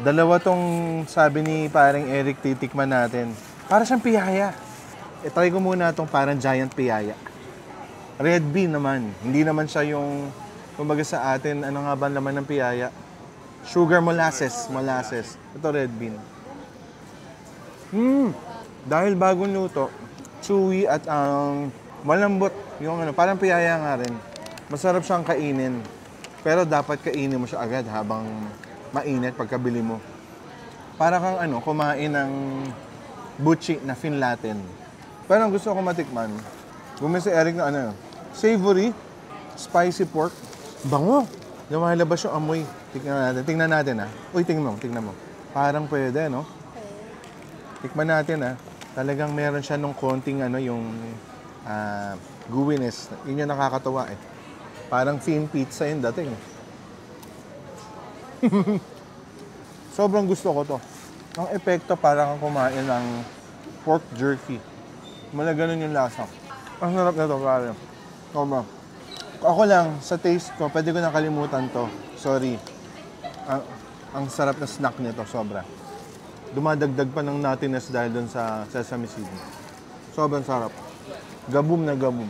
Dalawa tong sabi ni parang Eric titikman natin. Para siyang piyaya. Try ko muna itong parang giant piyaya. Red bean naman. Hindi naman siya yung, kumbaga sa atin, ano nga ba laman ng piyaya? Sugar molasses. Molasses. Ito red bean. Dahil bagong luto, chewy at malambot. Yung ano, parang piyaya nga rin. Masarap siyang kainin. Pero dapat kainin mo siya agad habang mainit pagkabili mo. Para kang ano, kumain ng buchi na finlatin. Pero ang gusto ko matikman, bumili si Eric na ano, savory, spicy pork. Bango! Lumalabas yung amoy. Tingnan natin ha. Uy, tingnan mo. Parang pwede, no? Tikman natin ha. Talagang meron siya nung konting ano, yung gooiness. Yun yung nakakatawa eh. Parang thin pizza yung dating. Sobrang gusto ko to. Ang epekto parang kang kumain ng pork jerky. Malaganon yung lasa. Ang sarap na to, pare. Sobra. Ako lang, sa taste ko, pwede ko nakalimutan to. Sorry. Ang sarap na snack nito, sobra. Dumadagdag pa ng nuttiness dahil dun sa sesame seed. Sobrang sarap. Gabum na gabum.